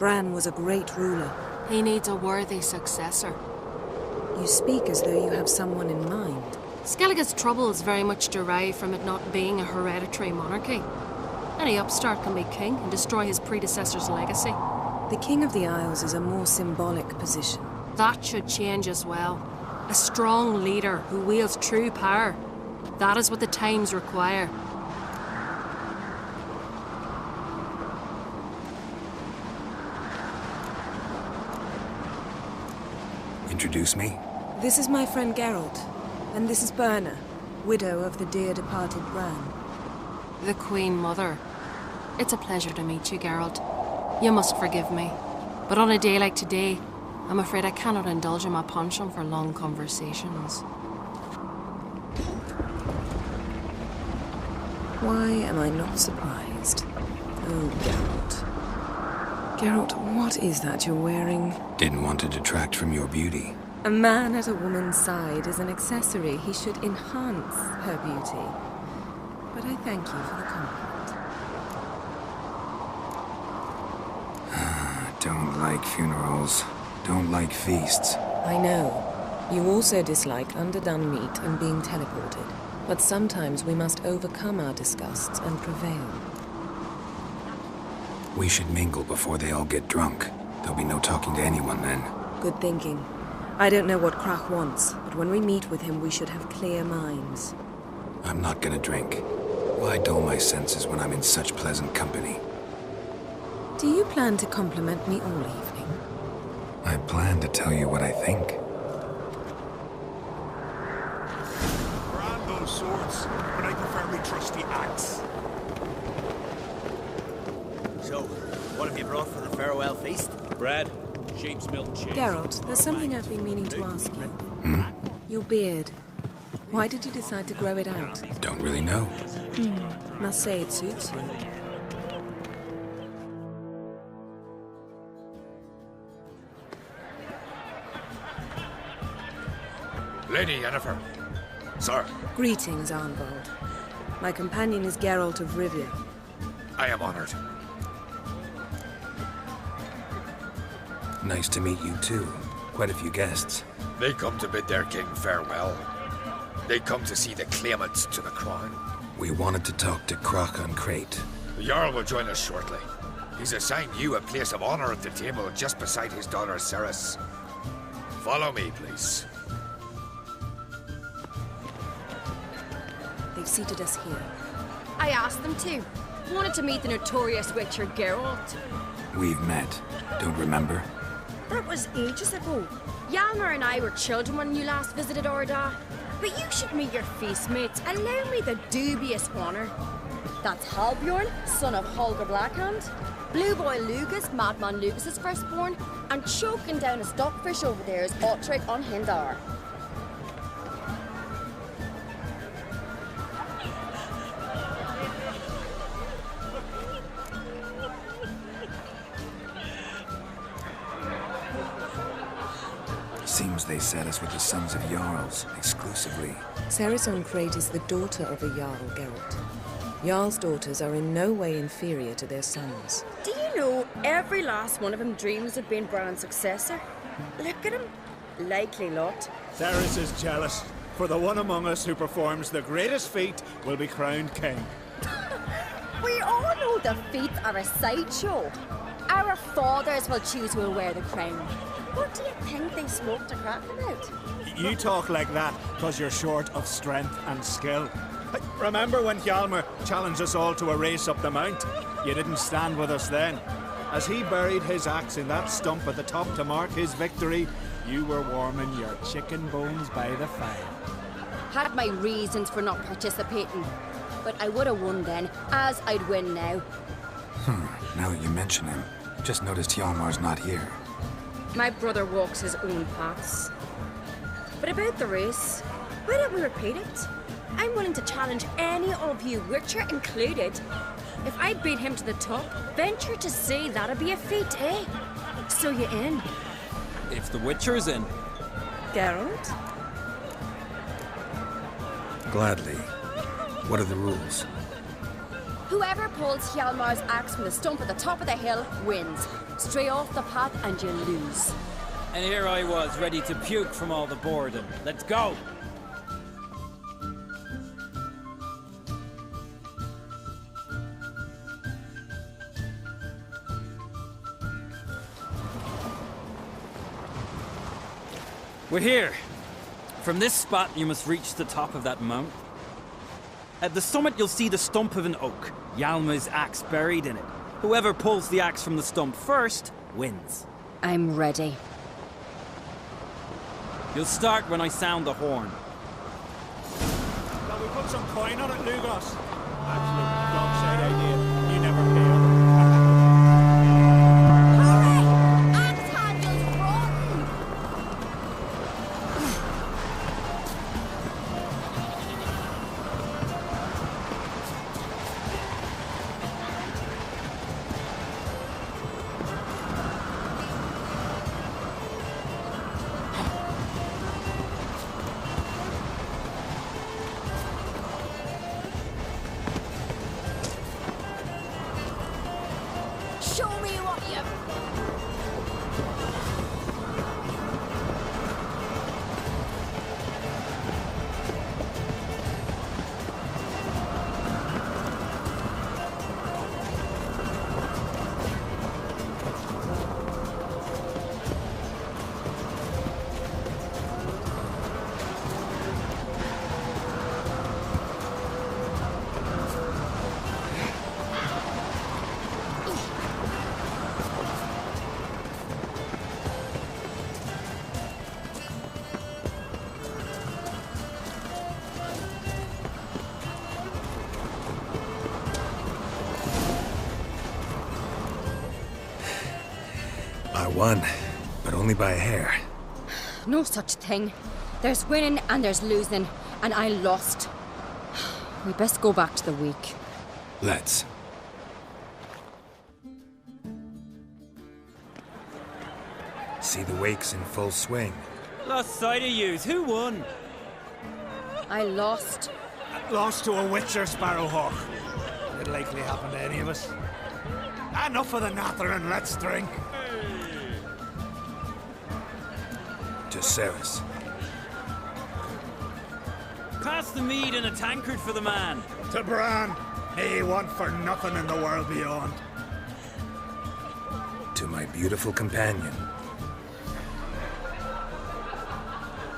Bran was a great ruler. He needs a worthy successor. You speak as though you have someone in mind. Skellige's troubles very much derive from it not being a hereditary monarchy. Any upstart can be king and destroy his predecessor's legacy. The King of the Isles is a more symbolic position. That should change as well. A strong leader who wields true power. That is what the times require. Introduce me? This is my friend Geralt, and this is Birna, widow of the dear departed Bran. The Queen Mother. It's a pleasure to meet you, Geralt. You must forgive me, but on a day like today, I'm afraid I cannot indulge in my penchant for long conversations. Why am I not surprised? Oh, Geralt. Geralt, what is that you're wearing? Didn't want to detract from your beauty. A man at a woman's side is an accessory. He should enhance her beauty. But I thank you for the compliment. Don't like funerals. Don't like feasts. I know. You also dislike underdone meat and being teleported. But sometimes we must overcome our disgusts and prevail. We should mingle before they all get drunk. There'll be no talking to anyone then. Good thinking. I don't know what Crach wants, but when we meet with him, we should have clear minds. I'm not gonna drink. Why dull my senses when I'm in such pleasant company? Do you plan to compliment me all evening? I plan to tell you what I think. Brand those swords, but I prefer my trusty axe. So, what have you brought for the farewell feast? Bread, sheep's milk cheese. Geralt, there's something I've been meaning to ask you. Your beard. Why did you decide to grow it out? Don't really know. Must say it suits you. Lady Yennefer. Sir, Greetings, Arnvald. My companion is Geralt of Rivia. I am honored. Nice to meet you too. Quite a few guests. They come to bid their king farewell. They come to see the claimants to the crown. We wanted to talk to Crach an Crate. The Jarl will join us shortly. He's assigned you a place of honor at the table just beside his daughter Cerys. Follow me, please. They've seated us here. I asked them to. Wanted to meet the notorious Witcher Geralt. We've met. Don't remember? That was ages ago. Hjalmar and I were children when you last visited Orda. But you should meet your feast mates. Allow me the dubious honor. That's Halbjorn, son of Holger Blackhand. Blue Boy Lucas, Madman Lucas's firstborn. And choking down a stockfish over there is Otrek on Hindar. Seems they set us with the sons of Jarls, exclusively. Cerys an Crate is the daughter of a Jarl, Geralt. Jarl's daughters are in no way inferior to their sons. Do you know every last one of them dreams of being Bran's successor? Look at him. Likely lot. Cerys is jealous, for the one among us who performs the greatest feat will be crowned king. We all know the feats are a sideshow. Our fathers will choose who will wear the crown. What do you think they smoked a crack about? You talk like that because you're short of strength and skill. Remember when Hjalmar challenged us all to a race up the mount? You didn't stand with us then. As he buried his axe in that stump at the top to mark his victory, you were warming your chicken bones by the fire. Had my reasons for not participating. But I would have won then, as I'd win now. Now that you mention him, just noticed Hjalmar's not here. My brother walks his own paths. But about the race, why don't we repeat it? I'm willing to challenge any of you, Witcher included. If I beat him to the top, venture to say that'd be a feat, eh? So you in? If the Witcher's in. Geralt? Gladly. What are the rules? Whoever pulls Hjalmar's axe from the stump at the top of the hill wins. Stray off the path and you lose. And here I was, ready to puke from all the boredom. Let's go! We're here. From this spot, you must reach the top of that mountain. At the summit, you'll see the stump of an oak, Hjalmar's axe buried in it. Whoever pulls the axe from the stump first wins. I'm ready. You'll start when I sound the horn. Shall we put some coin on it, Lugos? Absolute dog-side idea. You never pay up. Hurry! Axe handles rotten! Show me what you... I won, but only by a hair. No such thing. There's winning and there's losing, and I lost. We best go back to the week. Let's. See the wakes in full swing. Lost sight of yous. Who won? I lost. Lost to a Witcher, Sparrowhawk. It'll likely happen to any of us. Enough of the nattering, let's drink. To Ceres. Pass the mead in a tankard for the man. To Bran. He want for nothing in the world beyond. To my beautiful companion.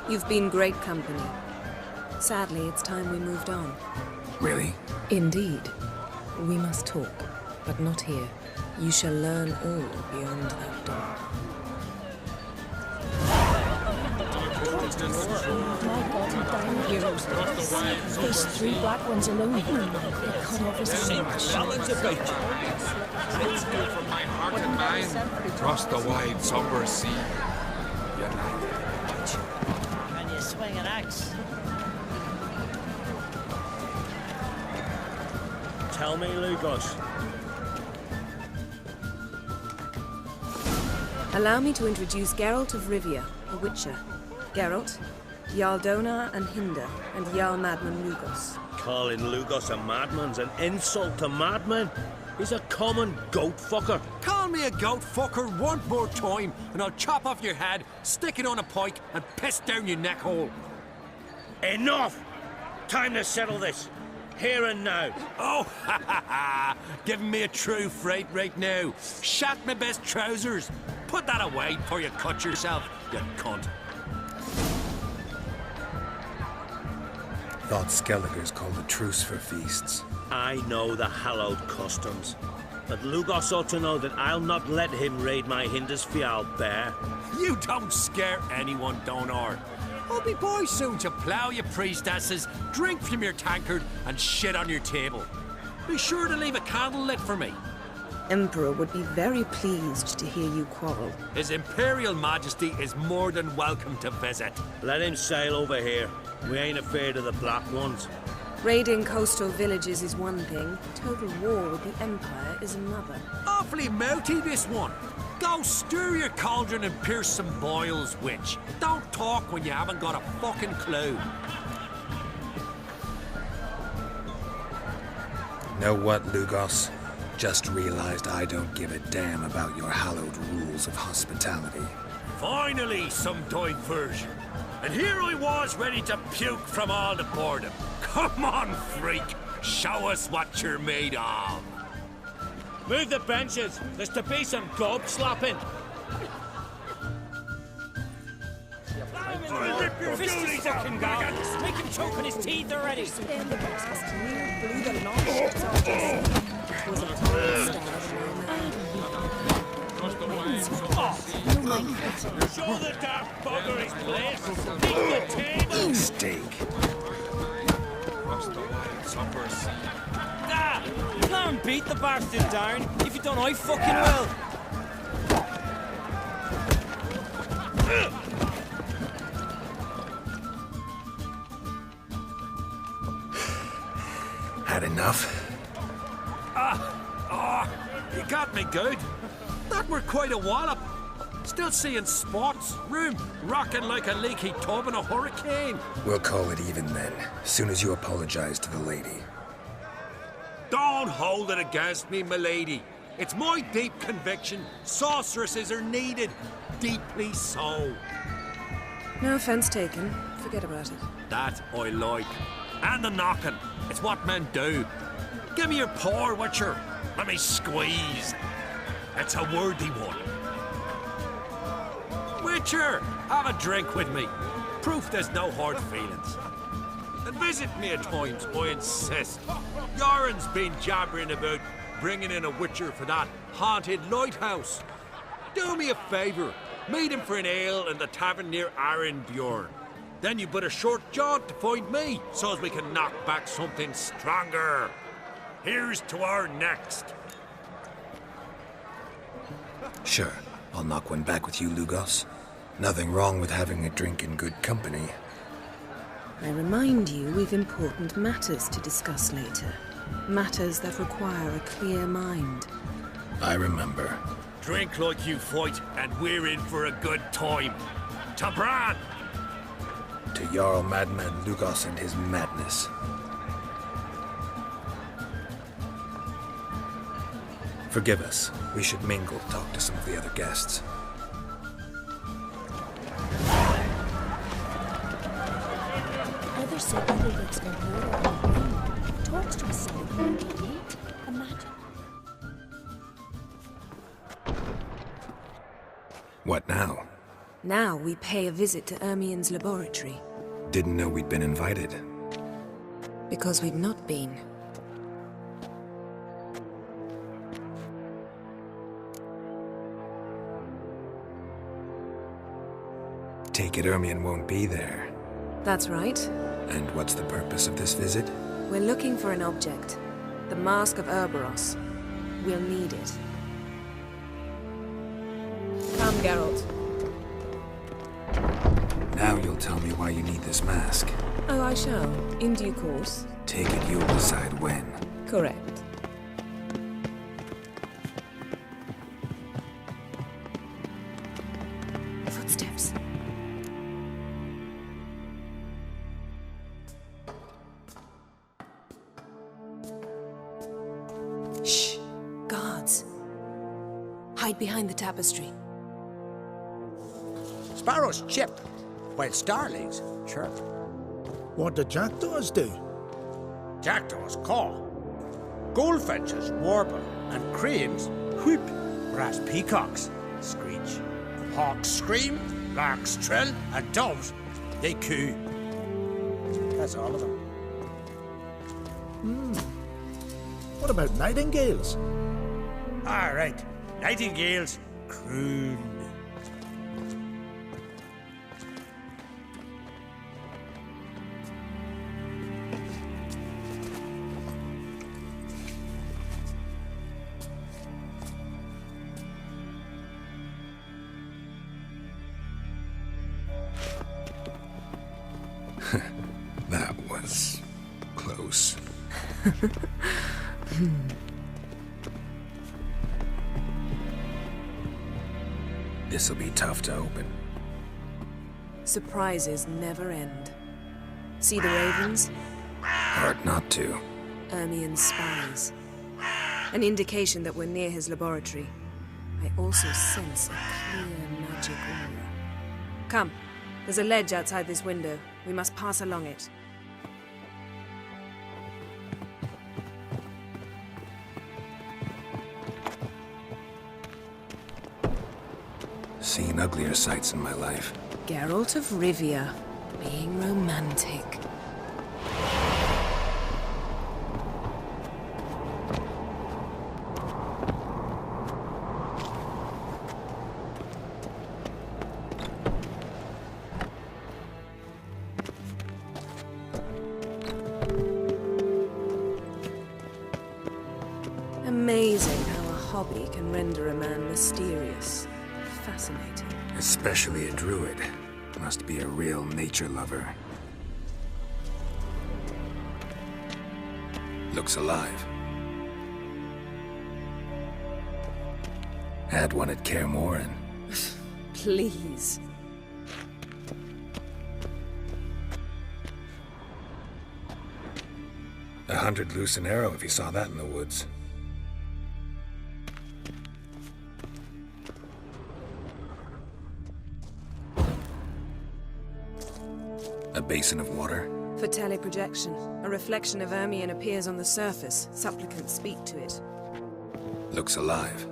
You've been great company. Sadly, it's time we moved on. Really? Indeed. We must talk, but not here. You shall learn all beyond that door. There's 3 black ones alone. They cut off his From my heart and mind, across the wide, somber sea. Can you swing an axe? Tell me, Lugos. Allow me to introduce Geralt of Rivia, a Witcher. Geralt, Jarl Donar and Hinder, and Jarl Madman Lugos. Calling Lugos a madman's an insult to madmen. He's a common goat fucker. Call me a goat fucker one more time, and I'll chop off your head, stick it on a pike, and piss down your neck hole. Enough! Time to settle this. Here and now. Oh, ha ha ha! Giving me a true fright right now. Shat my best trousers. Put that away before you cut yourself, you cunt. Thought Skelliger's called a truce for feasts. I know the hallowed customs. But Lugos ought to know that I'll not let him raid my Hindisfial bear. You don't scare anyone, Donar. I'll be boys soon to plough your priestesses, drink from your tankard, and shit on your table. Be sure to leave a candle lit for me. Emperor would be very pleased to hear you quarrel. His Imperial Majesty is more than welcome to visit. Let him sail over here. We ain't afraid of the Black Ones. Raiding coastal villages is one thing. Total war with the Empire is another. Awfully melty, this one. Go stir your cauldron and pierce some boils, witch. Don't talk when you haven't got a fucking clue. Know what, Lugos? Just realized I don't give a damn about your hallowed rules of hospitality. Finally, some diversion. And here I was ready to puke from all the boredom. Come on, freak. Show us what you're made of. Move the benches. There's to be some gob slapping. Rip your Fist his fucking gob. Make him choke on his teeth already. Then the boss was clear, blew the long shirts off his sleeve. Was a tall star Show the dark bugger his place. Beat the table. Steak. Ah! Clown beat the bastard down. If you don't, I fucking will. Had enough? You got me good. That were quite a wallop. Still seeing spots, room rocking like a leaky tub in a hurricane. We'll call it even then, soon as you apologize to the lady. Don't hold it against me, milady. It's my deep conviction sorceresses are needed. Deeply so. No offense taken. Forget about it. That I like. And the knocking. It's what men do. Give me your paw, Witcher. Let me squeeze. It's a worthy one. Witcher, have a drink with me. Proof there's no hard feelings. And visit me at times, I insist. Yoren's been jabbering about bringing in a Witcher for that haunted lighthouse. Do me a favour. Meet him for an ale in the tavern near Arenbjorn. Then you but a short jaunt to find me, so as we can knock back something stronger. Here's to our next. Sure, I'll knock one back with you, Lugos. Nothing wrong with having a drink in good company. I remind you we've important matters to discuss later. Matters that require a clear mind. I remember. Drink like you fight, and we're in for a good time. To Bran! To Jarl Madman Lugos and his madness. Forgive us. We should mingle, talk to some of the other guests. Others said Billy gets their border on the green. Talks to his son when they meet. Imagine. What now? Now we pay a visit to Ermien's laboratory. Didn't know we'd been invited. Because we've not been. Take it Ermien won't be there. That's right. And what's the purpose of this visit? We're looking for an object. The Mask of Ouroboros. We'll need it. Come, Geralt. Now you'll tell me why you need this mask. Oh, I shall. In due course. Take it you'll decide when. Correct. Footsteps. Shh. Guards. Hide behind the tapestry. Sparrows chip, while starlings chirp. What do jackdaws do? Jackdaws caw. Goldfinches warble, and cranes whoop, whereas peacocks screech. Hawks scream, larks trill, and doves, they coo. That's all of them. What about nightingales? All right, nightingales croon. That was close. This'll be tough to open. Surprises never end. See the ravens? Hard not to. Ermien's spies. An indication that we're near his laboratory. I also sense a clear magic aura. Come, there's a ledge outside this window. We must pass along it. Seen uglier sights in my life. Geralt of Rivia, being romantic. Amazing how a hobby can render a man mysterious. Fascinating. Especially a druid. Must be a real nature lover. Looks alive. Had one at Kaer Morhen. Please. $100 loose an arrow if you saw that in the woods. A basin of water? For teleprojection. A reflection of Ermien appears on the surface. Supplicants speak to it. Looks alive.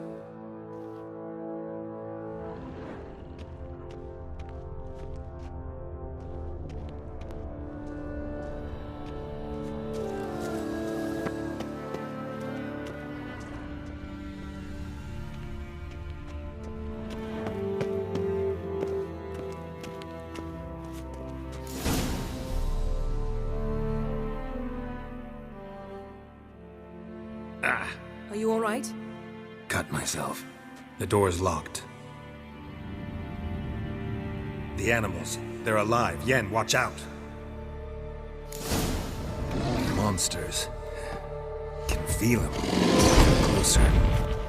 Are you all right? Cut myself. The door's locked. The animals. They're alive. Yen, watch out. Monsters. Can feel them. Closer.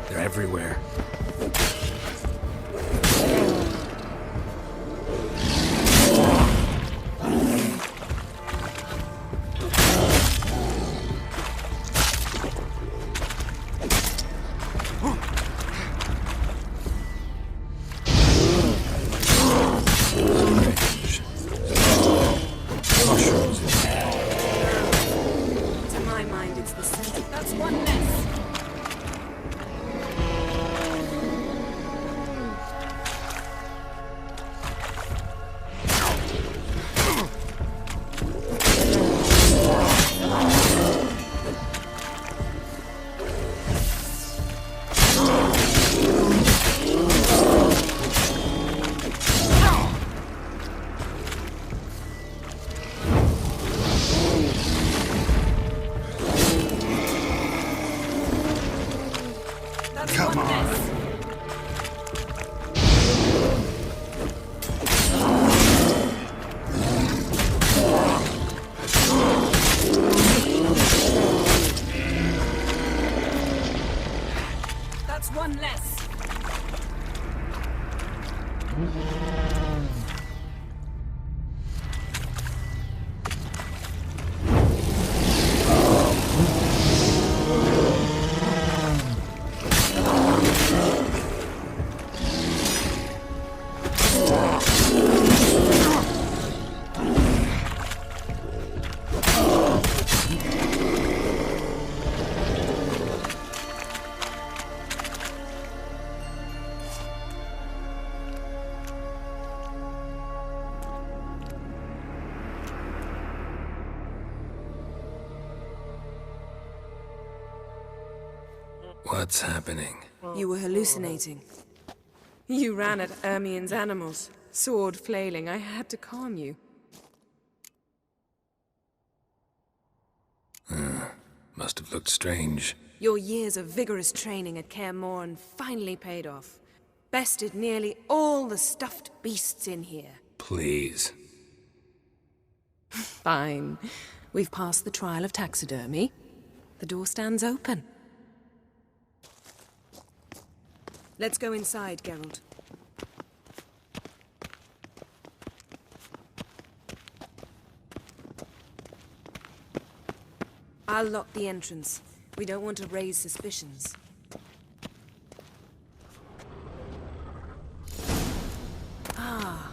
They're everywhere. What's happening? You were hallucinating. You ran at Ermien's animals, sword flailing. I had to calm you. Must have looked strange. Your years of vigorous training at Kaer Morhen finally paid off. Bested nearly all the stuffed beasts in here. Please. Fine. We've passed the trial of taxidermy. The door stands open. Let's go inside, Geralt. I'll lock the entrance. We don't want to raise suspicions. Ah.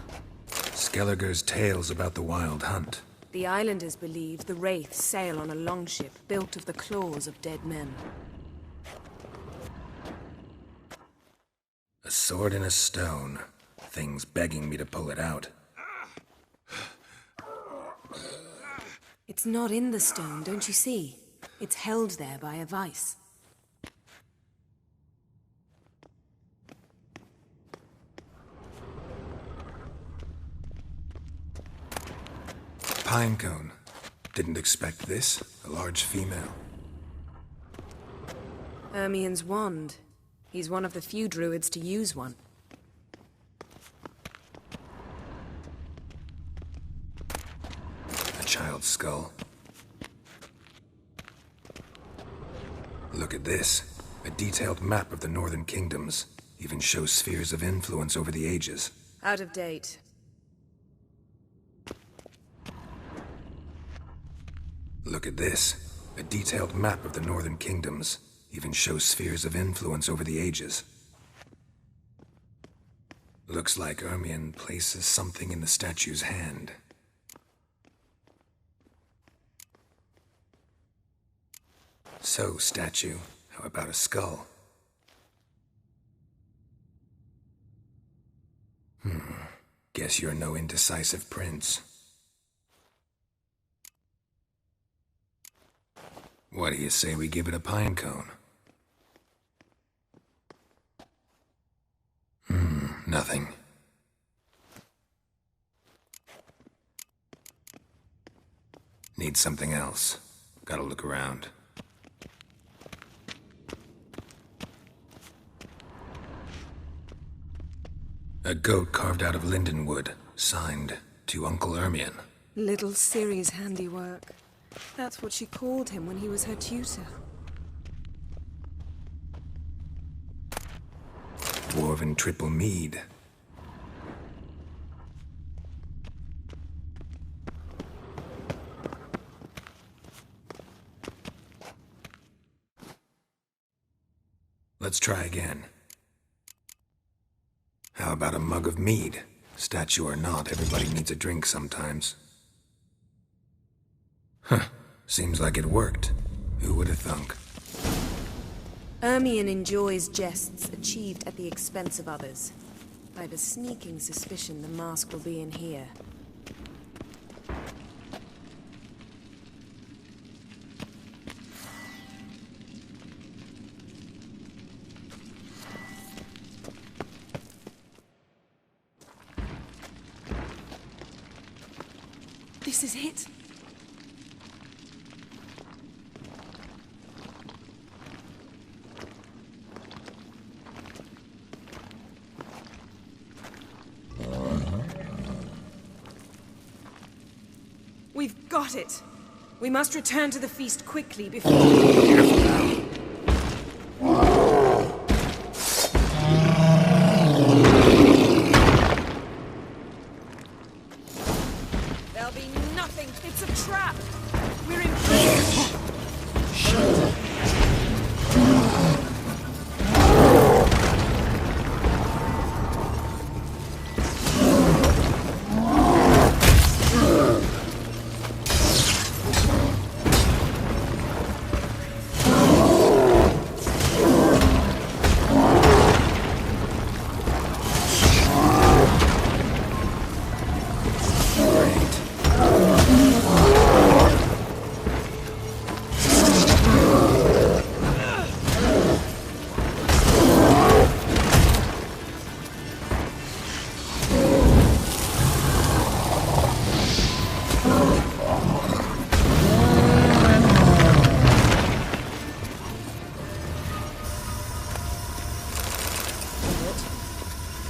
Skelliger's tales about the Wild Hunt. The islanders believe the Wraiths sail on a longship built of the claws of dead men. A sword in a stone. Thing's begging me to pull it out. It's not in the stone, don't you see? It's held there by a vice. Pinecone. Didn't expect this. A large female. Ermien's wand. He's one of the few druids to use one. A child's skull. Look at this. A detailed map of the Northern Kingdoms. Even shows spheres of influence over the ages. Out of date. Look at this. A detailed map of the Northern Kingdoms. Even shows spheres of influence over the ages. Looks like Ermien places something in the statue's hand. So, statue, how about a skull? Guess you're no indecisive prince. What do you say we give it a pinecone? Nothing. Need something else. Gotta look around. A goat carved out of lindenwood, signed to Uncle Ermien. Little Ciri's handiwork. That's what she called him when he was her tutor. Dwarven triple mead. Let's try again. How about a mug of mead? Statue or not, everybody needs a drink sometimes. Huh. Seems like it worked. Who would have thunk? Ermien enjoys jests achieved at the expense of others. I've a sneaking suspicion the mask will be in here. This is it. We've got it. We must return to the feast quickly before... Careful now. There'll be nothing. It's a trap. We're in prison.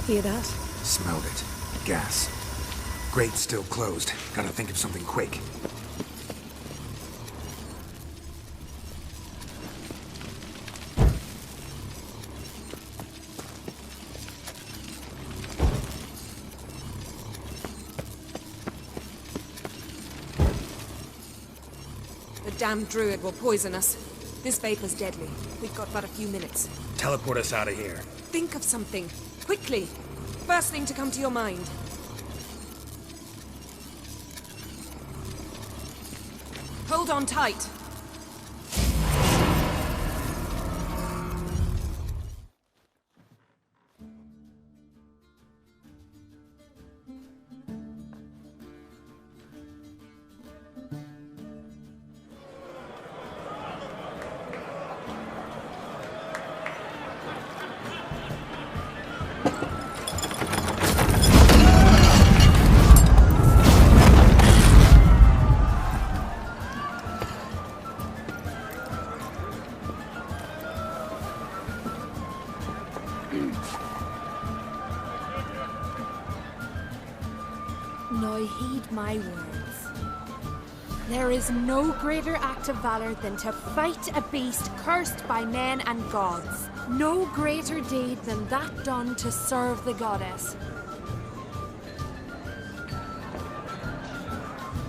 Hear that? Smelled it. Gas. Grate's still closed. Gotta think of something quick. The damned druid will poison us. This vapor's deadly. We've got but a few minutes. Teleport us out of here. Think of something. Quickly. First thing to come to your mind. Hold on tight. Now heed my words. There is no greater act of valor than to fight a beast cursed by men and gods. No greater deed than that done to serve the goddess.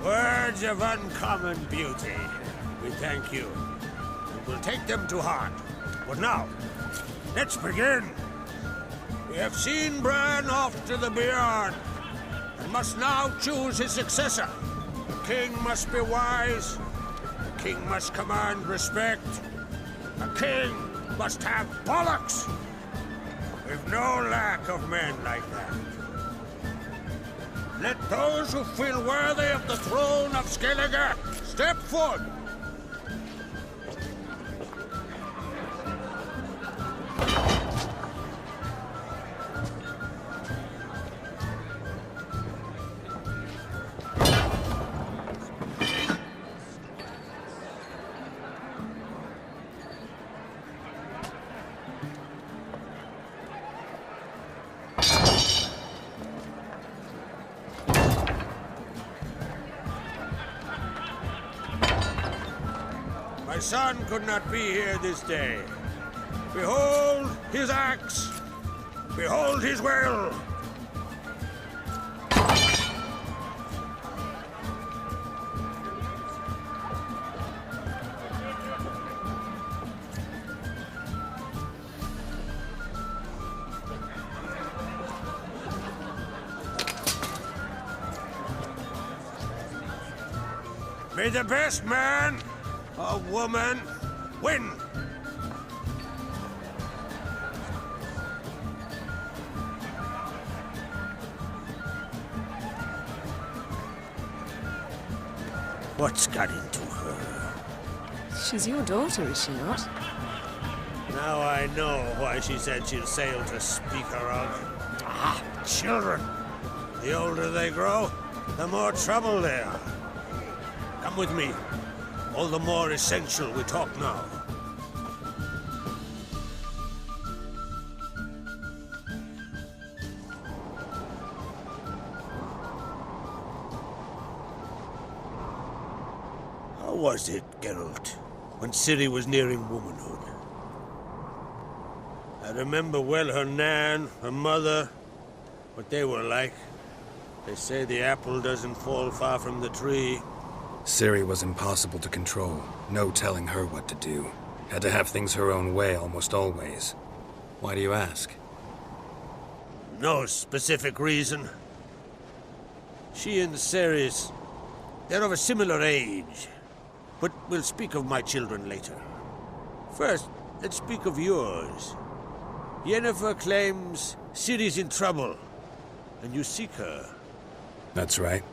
Words of uncommon beauty. We thank you. We will take them to heart. But now, let's begin. We have seen Bran off to the Beyond, and must now choose his successor. The king must be wise. The king must command respect. A king must have bollocks. We've no lack of men like that. Let those who feel worthy of the throne of Skellige step forward. My son could not be here this day. Behold his axe. Behold his will. May the best man or woman win. What's got into her? She's your daughter, is she not? Now I know why she said she'll sail to speak her of. Ah, children. The older they grow, the more trouble they are. Come with me. All the more essential we talk now. How was it, Geralt, when Ciri was nearing womanhood? I remember well her nan, her mother, what they were like. They say the apple doesn't fall far from the tree. Ciri was impossible to control. No telling her what to do. Had to have things her own way almost always. Why do you ask? No specific reason. She and Ceres, they're of a similar age. But we'll speak of my children later. First, let's speak of yours. Yennefer claims Ciri's in trouble, and you seek her. That's right.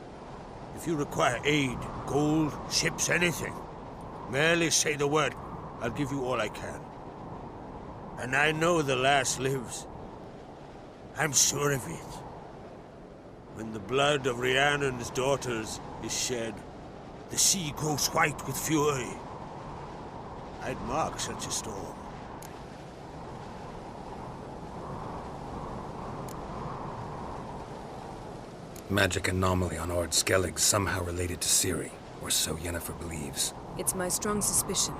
If you require aid, gold, ships, anything, merely say the word. I'll give you all I can. And I know the lass lives. I'm sure of it. When the blood of Rhiannon's daughters is shed, the sea grows white with fury. I'd mark such a storm. Magic anomaly on Ord Skellig somehow related to Ciri, or so Yennefer believes. It's my strong suspicion,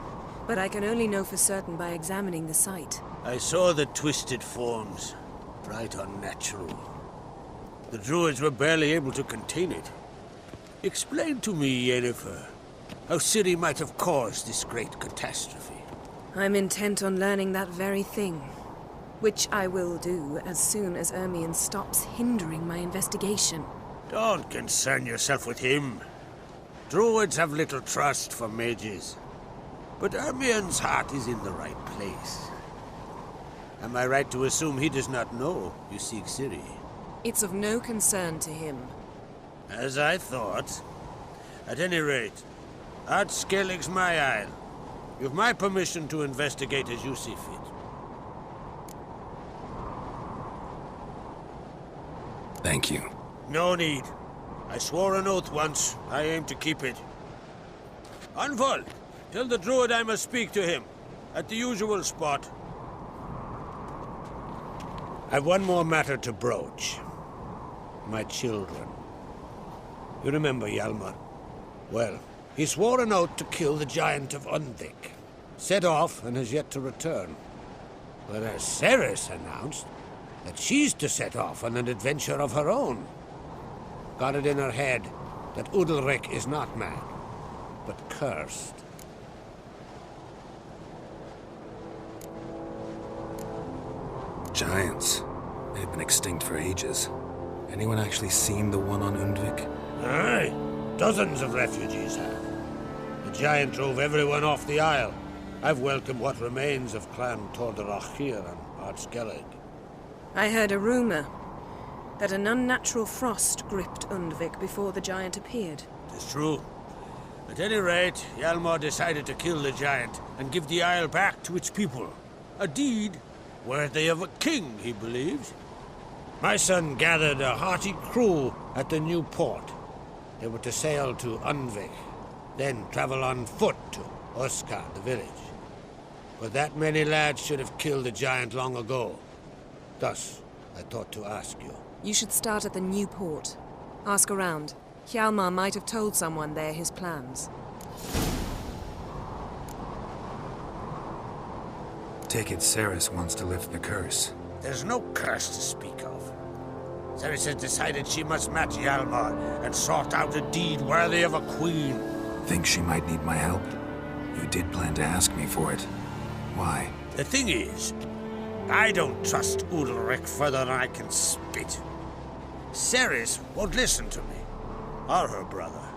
but I can only know for certain by examining the site. I saw the twisted forms, right unnatural. The druids were barely able to contain it. Explain to me, Yennefer, how Ciri might have caused this great catastrophe. I'm intent on learning that very thing. Which I will do as soon as Ermion stops hindering my investigation. Don't concern yourself with him. Druids have little trust for mages. But Ermion's heart is in the right place. Am I right to assume he does not know you seek Ciri? It's of no concern to him. As I thought. At any rate, Ard Skellig's my isle. You've my permission to investigate as you see fit. Thank you. No need. I swore an oath once. I aim to keep it. Anvol, tell the druid I must speak to him. At the usual spot. I've one more matter to broach. My children. You remember Hjalmar? Well, he swore an oath to kill the Giant of Undvik. Set off and has yet to return. Whereas Cerys announced that she's to set off on an adventure of her own. Got it in her head that Udalryk is not mad, but cursed. Giants. They've been extinct for ages. Anyone actually seen the one on Undvik? Aye. Dozens of refugees have. The giant drove everyone off the isle. I've welcomed what remains of Clan Tordarach here and Ard Skellig. I heard a rumor that an unnatural frost gripped Undvik before the giant appeared. It's true. At any rate, Hjalmar decided to kill the giant and give the isle back to its people. A deed worthy of a king, he believed. My son gathered a hearty crew at the new port. They were to sail to Undvik, then travel on foot to Oskar, the village. But that many lads should have killed the giant long ago. Thus, I thought to ask you. You should start at the new port. Ask around. Hjalmar might have told someone there his plans. Take it Cerys wants to lift the curse. There's no curse to speak of. Cerys has decided she must match Hjalmar and sort out a deed worthy of a queen. Think she might need my help? You did plan to ask me for it. Why? The thing is, I don't trust Udalryk further than I can spit. Cerys won't listen to me, or her brother.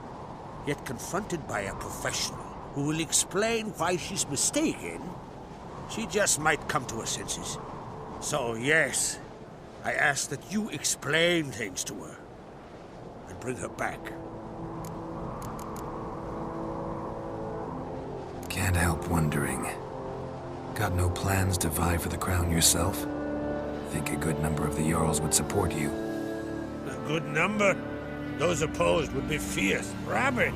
Yet confronted by a professional who will explain why she's mistaken, she just might come to her senses. So yes, I ask that you explain things to her and bring her back. Can't help wondering. Got no plans to vie for the crown yourself? Think a good number of the Jarls would support you. A good number? Those opposed would be fierce, rabid.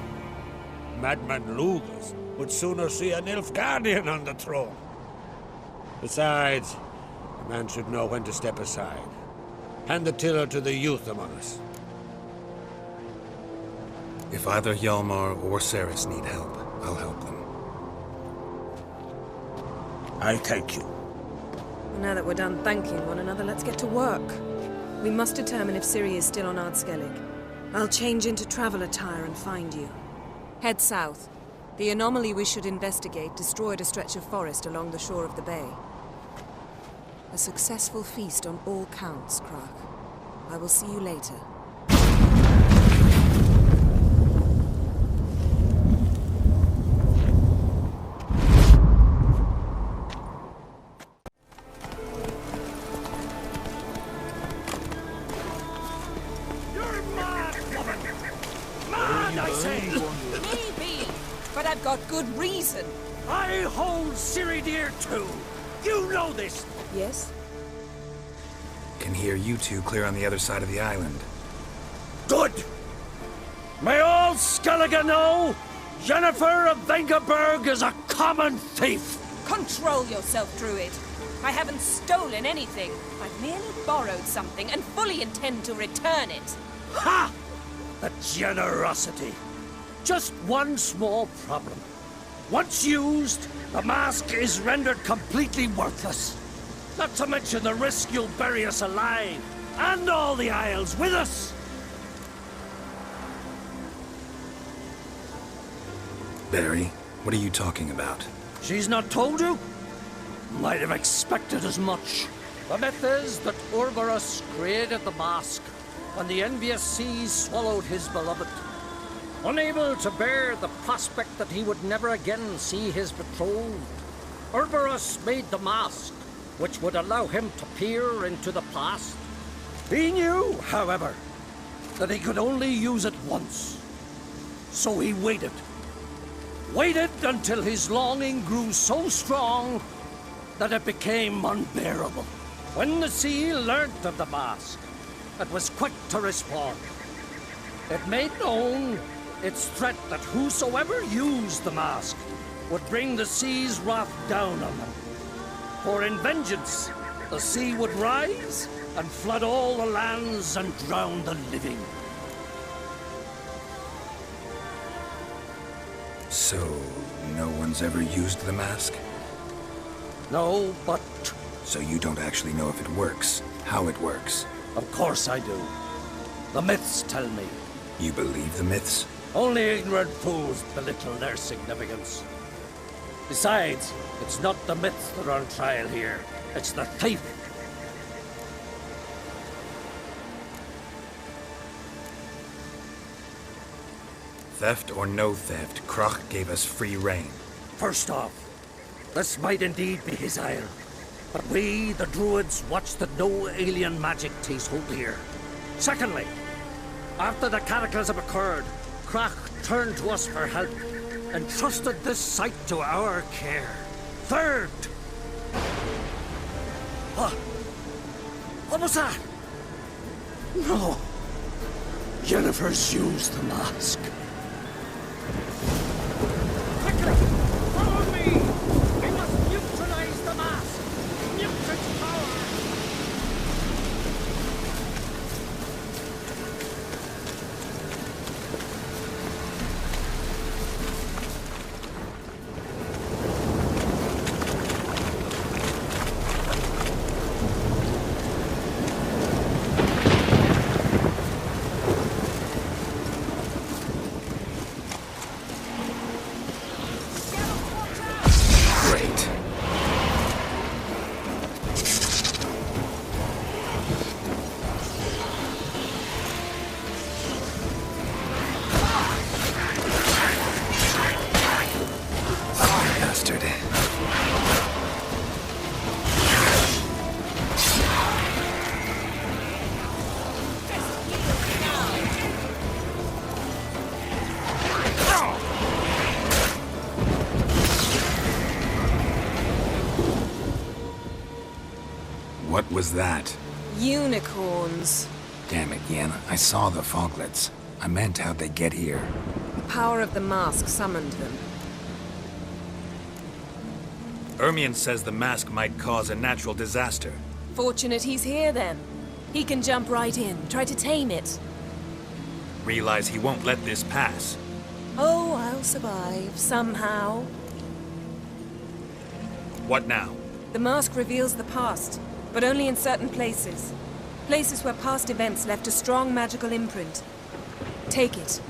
Madman Lugas would sooner see an Nilfgaardian on the throne. Besides, a man should know when to step aside. Hand the tiller to the youth among us. If either Hjalmar or Cerys need help, I'll help them. I thank you. Now that we're done thanking one another, let's get to work. We must determine if Ciri is still on Ard Skellig. I'll change into travel attire and find you. Head south. The anomaly we should investigate destroyed a stretch of forest along the shore of the bay. A successful feast on all counts, Crach. I will see you later. Good reason. I hold Ciri dear too. You know this. Yes? Can hear you two clear on the other side of the island. Good. May all Skellige know Yennefer of Vengerberg is a common thief. Control yourself, Druid. I haven't stolen anything. I've merely borrowed something and fully intend to return it. Ha! A generosity. Just one small problem. Once used, the mask is rendered completely worthless. Not to mention the risk you'll bury us alive, and all the Isles with us. Barry, what are you talking about? She's not told you? Might have expected as much. The myth is that Urberus created the mask when the envious seas swallowed his beloved. Unable to bear the prospect that he would never again see his betrothed, Urberus made the mask, which would allow him to peer into the past. He knew, however, that he could only use it once. So he waited. Waited until his longing grew so strong that it became unbearable. When the sea learnt of the mask, it was quick to respond. It made known its threat that whosoever used the mask would bring the sea's wrath down on them. For in vengeance, the sea would rise and flood all the lands and drown the living. So, no one's ever used the mask? No, but... So you don't actually know if it works, how it works? Of course I do. The myths tell me. You believe the myths? Only ignorant fools belittle their significance. Besides, it's not the myths that are on trial here. It's the thief. Theft or no theft, Crach gave us free rein. First off, this might indeed be his ire. But we, the Druids, watch that no alien magic takes hold here. Secondly, after the cataclysm occurred, Crach turned to us for help and trusted this site to our care. Third... What was that? No. Yennefer's used the mask. Quickly! Follow me! We must neutralize the mask! Mute its power! What was that? Unicorns. Damn it, Yen. I saw the foglets. I meant how'd they get here? The power of the mask summoned them. Ermion says the mask might cause a natural disaster. Fortunate he's here, then. He can jump right in, try to tame it. Realize he won't let this pass. Oh, I'll survive, somehow. What now? The mask reveals the past, but only in certain places. Places where past events left a strong magical imprint. Take it.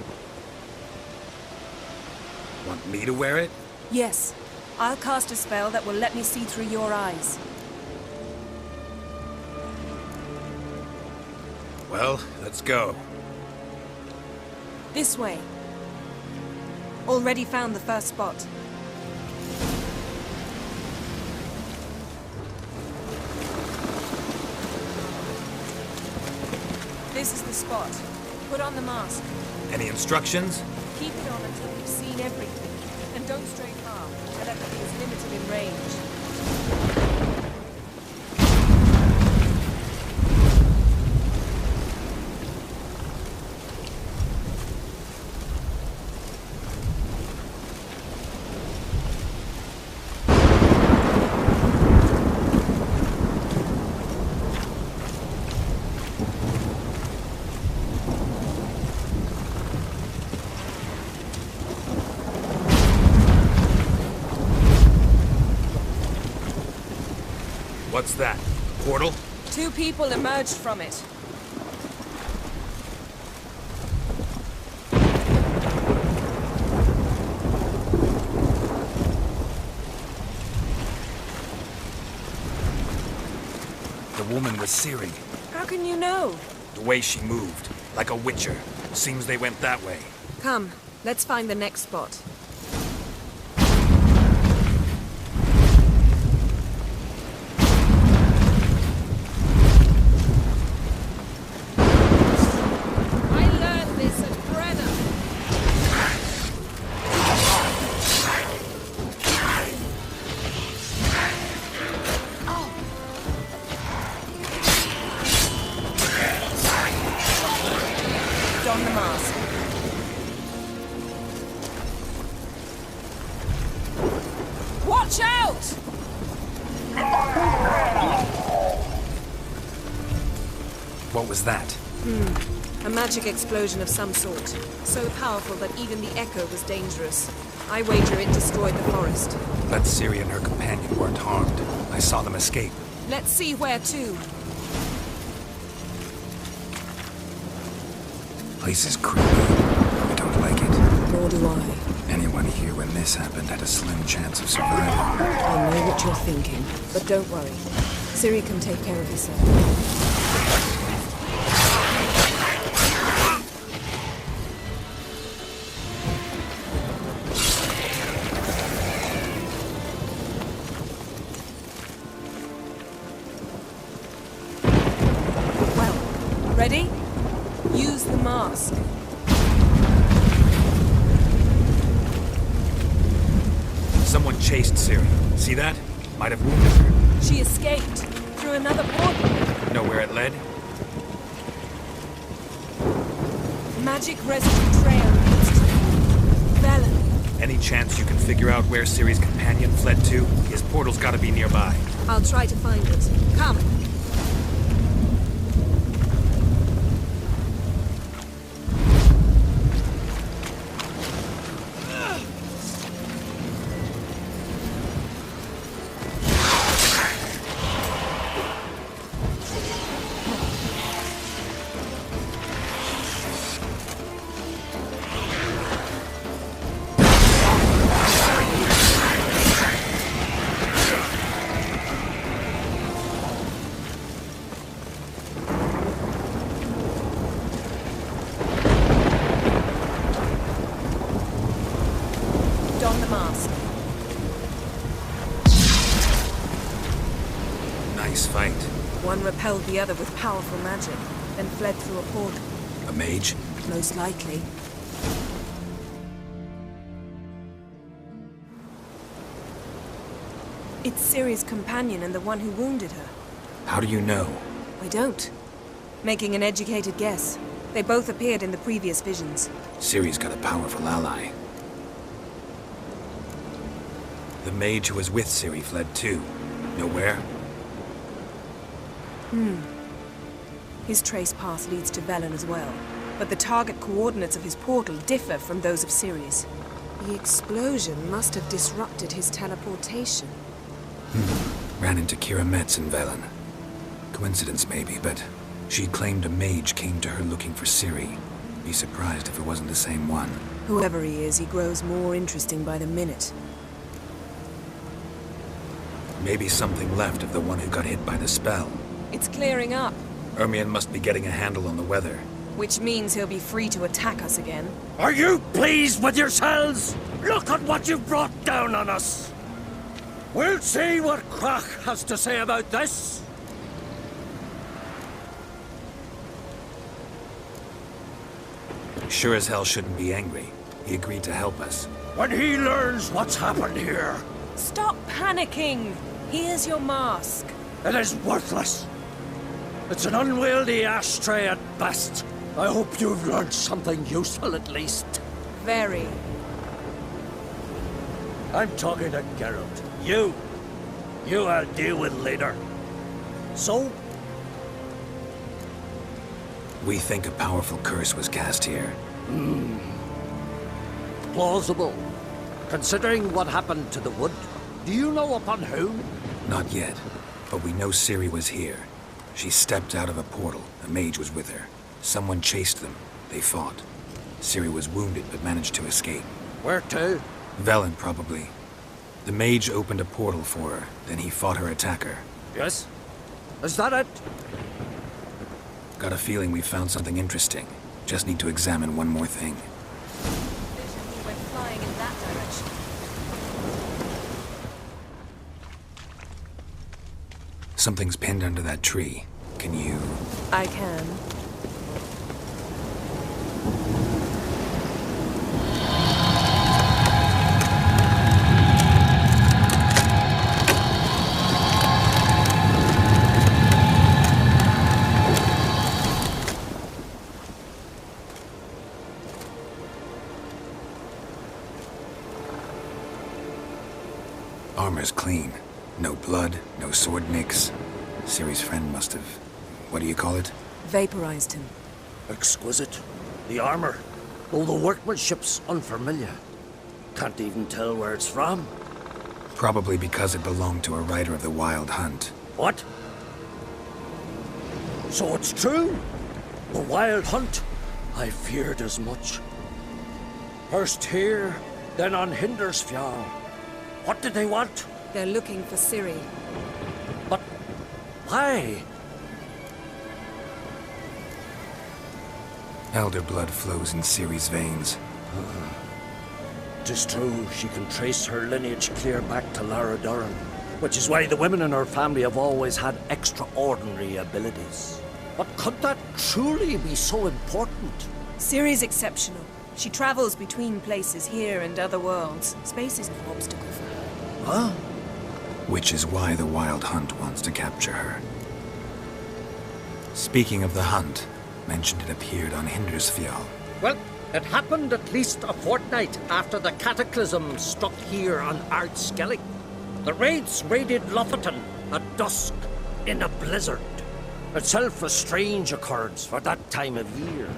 Want me to wear it? Yes. I'll cast a spell that will let me see through your eyes. Well, let's go. This way. Already found the first spot. This is the spot. Put on the mask. Any instructions? Keep it on until you've seen everything. And don't stray far. Telepathy is limited in range. What's that? Portal? 2 people emerged from it. woman was Ciri. How can you know? The way she moved, like a witcher. Seems they went that way. Come, let's find the next spot. I learned this at Brenna. Don the mask. Watch out! What was that? A magic explosion of some sort. So powerful that even the echo was dangerous. I wager it destroyed the forest. But Ciri and her companion weren't harmed. I saw them escape. Let's see where to. Place is creepy. I don't like it. Nor do I. Anyone here when this happened had a slim chance of survival. I know what you're thinking, but don't worry. Ciri can take care of herself. Ready? Use the mask. Someone chased Ciri. See that? Might have wounded her. She escaped through another portal. Know where it led? Magic residue trail leads to Velen. Any chance you can figure out where Ciri's companion fled to? His portal's gotta be nearby. I'll try to find it. Come. Don the mask. Nice fight. One repelled the other with powerful magic, then fled through a portal. A mage? Most likely. It's Ciri's companion and the one who wounded her. How do you know? I don't. Making an educated guess. They both appeared in the previous visions. Ciri's got a powerful ally. The mage who was with Ciri fled too. Know where? His trace path leads to Velen as well. But the target coordinates of his portal differ from those of Ciri's. The explosion must have disrupted his teleportation. Ran into Kira Metz in Velen. Coincidence maybe, but she claimed a mage came to her looking for Ciri. Be surprised if it wasn't the same one. Whoever he is, he grows more interesting by the minute. Maybe something left of the one who got hit by the spell. It's clearing up, Ermion must be getting a handle on the weather. which means he'll be free to attack us again. Are you pleased with yourselves? Look at what you've brought down on us. We'll see what Crach has to say about this. Sure as hell shouldn't be angry. He agreed to help us. When he learns what's happened here, Stop panicking! Here's your mask. it is worthless. It's an unwieldy ashtray at best. I hope you've learned something useful at least. Very. I'm talking to Geralt. You I'll deal with later. So, We think a powerful curse was cast here. plausible. Considering what happened to the wood, do you know upon whom? Not yet, but we know Ciri was here. She stepped out of a portal. A mage was with her. Someone chased them. They fought. Ciri was wounded but managed to escape. Where to? Velen, probably. The mage opened a portal for her, then he fought her attacker. Yes? Is that it? Got a feeling we found something interesting. Just need to examine one more thing. Vision went flying in that direction. Something's pinned under that tree. Can you... I can. Armor's clean. No blood, no sword nicks. Ciri's friend must have... what do you call it? Vaporized him. Exquisite. The armor, though the workmanship's unfamiliar. Can't even tell where it's from. Probably because it belonged to a rider of the Wild Hunt. What? So it's true? The Wild Hunt? I feared as much. First here, then on Hindersfjall. What did they want? They're looking for Ciri. But why? Elder blood flows in Ciri's veins. Tis true, she can trace her lineage clear back to Lara Duran, which is why the women in her family have always had extraordinary abilities. But could that truly be so important? Ciri's exceptional. She travels between places here and other worlds. Space is no obstacle for her. Huh? Which is why the Wild Hunt wants to capture her. Speaking of the hunt, mentioned it appeared on Hindersfjall. Well, it happened at least a fortnight after the cataclysm struck here on Ardskellig. The raids raided Lofoten at dusk in a blizzard. Itself a strange occurrence for that time of year.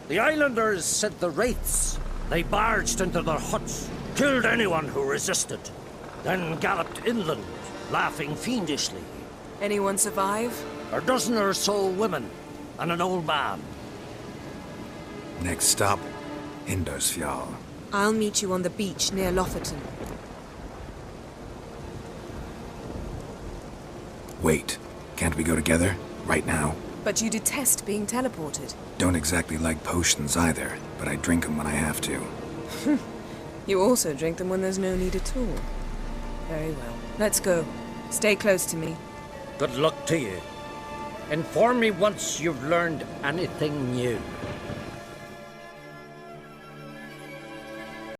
The islanders said the wraiths. They barged into their huts, killed anyone who resisted, then galloped inland, laughing fiendishly. Anyone survive? A dozen or so women and an old man. Next stop, Hindersfjall. I'll meet you on the beach near Lofoten. Wait, can't we go together? Right now? But you detest being teleported. Don't exactly like potions either, but I drink them when I have to. You also drink them when there's no need at all. Very well. Let's go. Stay close to me. Good luck to you. Inform me once you've learned anything new.